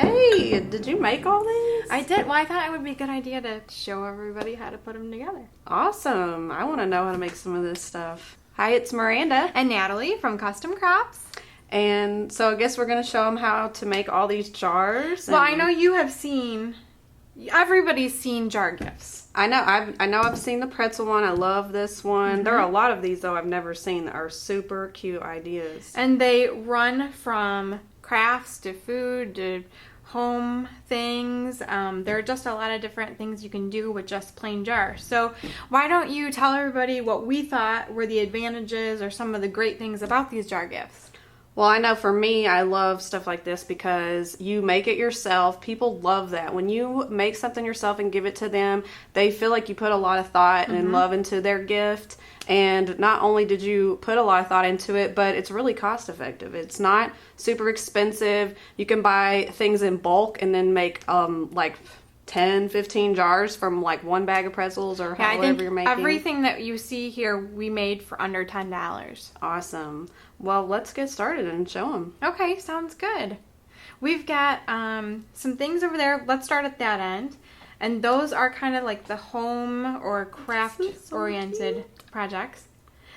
Hey, did you make all these? I did. Well, I thought it would be a good idea to show everybody how to put them together. Awesome. I want to know how to make some of this stuff. Hi, it's Miranda. And Natalie from Custom Crops. And so I guess we're going to show them how to make all these jars. Well, I know you have seen, everybody's seen jar gifts. I know I've seen the pretzel one. I love this one. Mm-hmm. There are a lot of these, though, I've never seen that are super cute ideas. And they run from crafts to food to home things. There are just a lot of different things you can do with just plain jars. So why don't you tell everybody what we thought were the advantages or some of the great things about these jar gifts? Well, I know for me, I love stuff like this because you make it yourself. People love that. When you make something yourself and give it to them, they feel like you put a lot of thought and love into their gift. And not only did you put a lot of thought into it, but it's really cost effective. It's not super expensive. You can buy things in bulk and then make like 10, 15 jars from like one bag of pretzels or however you're making. Everything that you see here we made for under $10. Awesome. Well, let's get started and show them. Okay, sounds good. We've got some things over there. Let's start at that end. And those are kind of like the home or craft-oriented projects.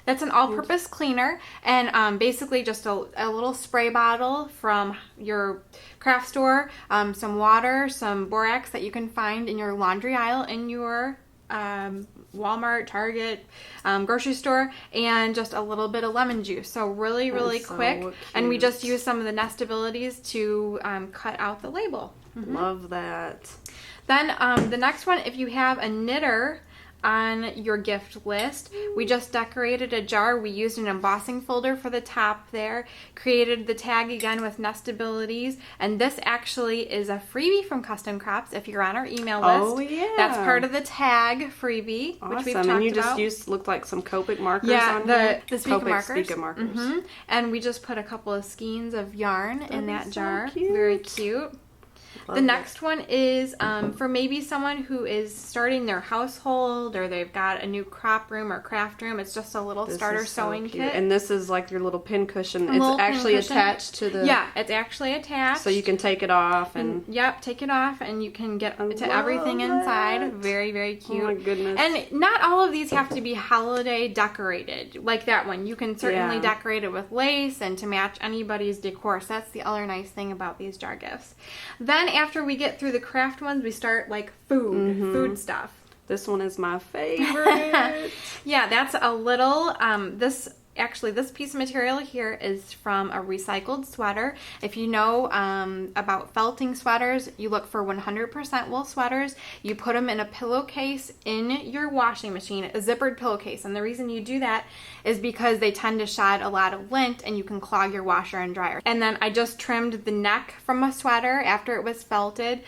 That's an all-purpose cleaner, and basically just a little spray bottle from your craft store, some water, some borax that you can find in your laundry aisle in your Walmart, Target, grocery store, and just a little bit of lemon juice. So really, really quick. So and we just use some of the nestabilities to cut out the label. Love that. Then the next one, if you have a knitter on your gift list, we just decorated a jar. We used an embossing folder for the top there, created the tag again with nestabilities, and this actually is a freebie from Custom Crops if you're on our email list. Oh, yeah. That's part of the tag freebie, Awesome. which we've talked and you about. just looked like some Copic markers on here. the Speak markers. Speak markers. And we just put a couple of skeins of yarn in that so jar. cute. Very cute. The next one is for maybe someone who is starting their household or they've got a new crop room or craft room. It's just a little starter sewing kit. And this is like your little pin cushion. It's actually attached to the... Yeah, it's actually attached. So you can take it off and... Yep, take it off and you can get to everything inside. Very, very cute. Oh my goodness. And not all of these have to be holiday decorated like that one. You can certainly decorate it with lace and to match anybody's decor. So that's the other nice thing about these jar gifts. Then after we get through the craft ones, we start like food stuff. This one is my favorite. Yeah, that's a little, this piece of material here is from a recycled sweater. If you know about felting sweaters, you look for 100% wool sweaters. You put them in a pillowcase in your washing machine, a zippered pillowcase. And the reason you do that is because they tend to shed a lot of lint and you can clog your washer and dryer. And then I just trimmed the neck from a sweater after it was felted.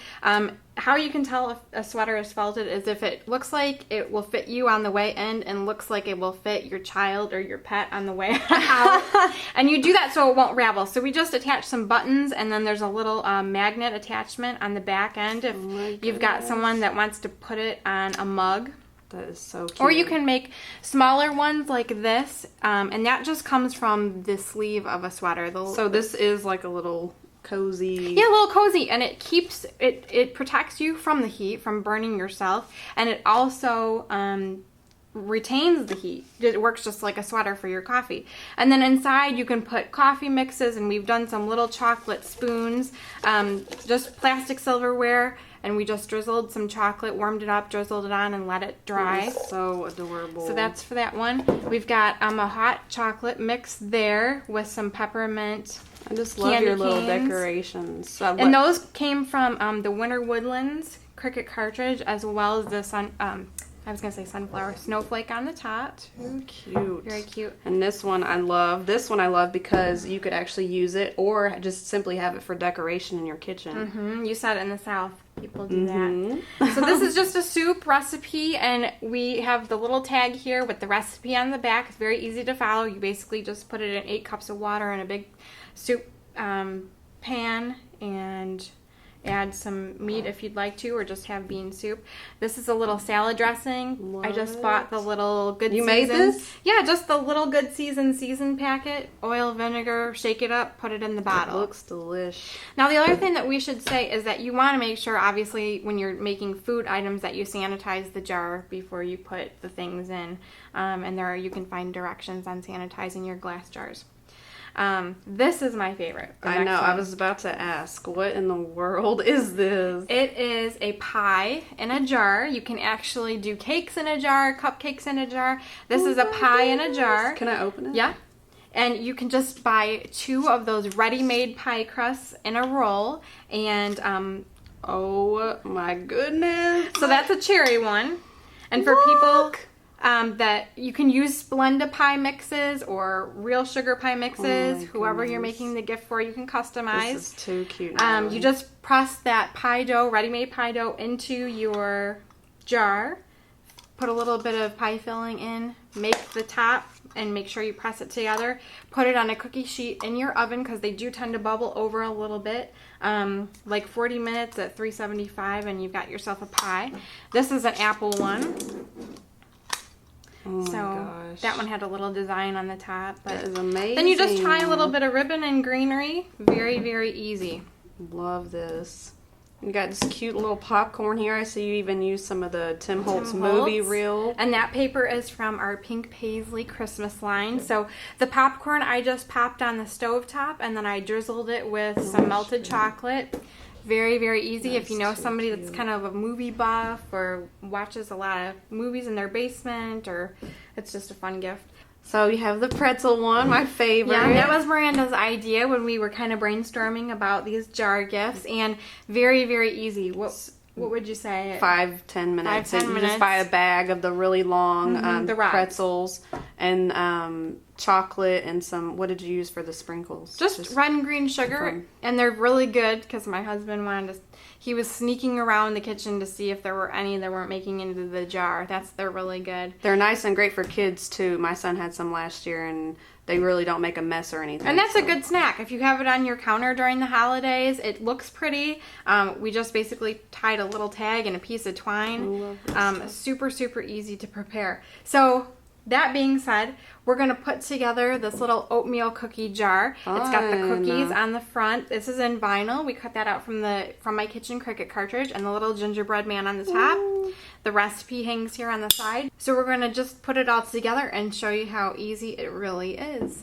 How you can tell if a sweater is felted is if it looks like it will fit you on the way in and looks like it will fit your child or your pet on the way out. And you do that so it won't ravel. So we just attach some buttons and then there's a little magnet attachment on the back end if you've got someone that wants to put it on a mug. That is so cute. Or you can make smaller ones like this, and that just comes from the sleeve of a sweater. So this is like a little... cozy. Yeah, a little cozy, and it keeps it protects you from the heat, from burning yourself, and it also retains the heat. It works just like a sweater for your coffee. And then inside you can put coffee mixes, and we've done some little chocolate spoons, just plastic silverware, and we just drizzled some chocolate, warmed it up, drizzled it on, and let it dry. That is so adorable. So that's for that one. We've got a hot chocolate mix there with some peppermint. I just love your little decorations. And those came from the Winter Woodlands Cricut cartridge, as well as the sunflower snowflake on the top. Too cute. Very cute. And this one I love. This one I love because you could actually use it or just simply have it for decoration in your kitchen. You said in the South people do that. So this is just a soup recipe, and we have the little tag here with the recipe on the back. It's very easy to follow. You basically just put it in 8 cups of water in a big soup pan and add some meat if you'd like to, or just have bean soup. This is a little salad dressing. I just bought the little Good You Seasons. made this? Yeah, just the little Good season packet. Oil, vinegar, shake it up, put it in the bottle. It looks delish. Now, the other thing that we should say is that you want to make sure, obviously, when you're making food items, that you sanitize the jar before you put the things in. And you can find directions on sanitizing your glass jars. This is my favorite. I know. I was about to ask, what in the world is this? It is a pie in a jar. You can actually do cakes in a jar, cupcakes in a jar. This is a pie in a jar. Can I open it? Yeah. And you can just buy 2 of those ready-made pie crusts in a roll. And, oh my goodness. so that's a cherry one. And for people that you can use Splenda pie mixes or real sugar pie mixes, whoever you're making the gift for, you can customize. This is too cute. Natalie. You just press that pie dough, ready-made pie dough, into your jar. Put a little bit of pie filling in. Make the top and make sure you press it together. Put it on a cookie sheet in your oven because they do tend to bubble over a little bit. Like 40 minutes at 375 and you've got yourself a pie. This is an apple one. Oh so my gosh. that one had a little design on the top. But that is amazing. then you just tie a little bit of ribbon and greenery. Very, very easy. Love this. You got this cute little popcorn here. I see you even use some of the Tim Holtz movie reel. And that paper is from our Pink Paisley Christmas line. So the popcorn I just popped on the stovetop and then I drizzled it with some melted chocolate. Very, very easy. If you know somebody that's kind of a movie buff or watches a lot of movies in their basement, or it's just a fun gift. So you have the pretzel one, my favorite. Yeah, that was Miranda's idea when we were kind of brainstorming about these jar gifts, and very, very easy. What would you say? 5-10 minutes. 5-10 You minutes. just buy a bag of the really long the rods. pretzels and chocolate and some. What did you use for the sprinkles? Just red and green sugar, and they're really good because my husband he was sneaking around the kitchen to see if there were any that weren't making it into the jar. They're really good. They're nice and great for kids too. My son had some last year and they really don't make a mess or anything. And that's a good snack. If you have it on your counter during the holidays, it looks pretty. We just basically tied a little tag and a piece of twine. Super, super easy to prepare. So that being said, we're going to put together this little oatmeal cookie jar. It's got the cookies on the front. This is in vinyl. We cut that out from my kitchen Cricut cartridge, and the little gingerbread man on the top. Ooh. The recipe hangs here on the side. So we're going to just put it all together and show you how easy it really is.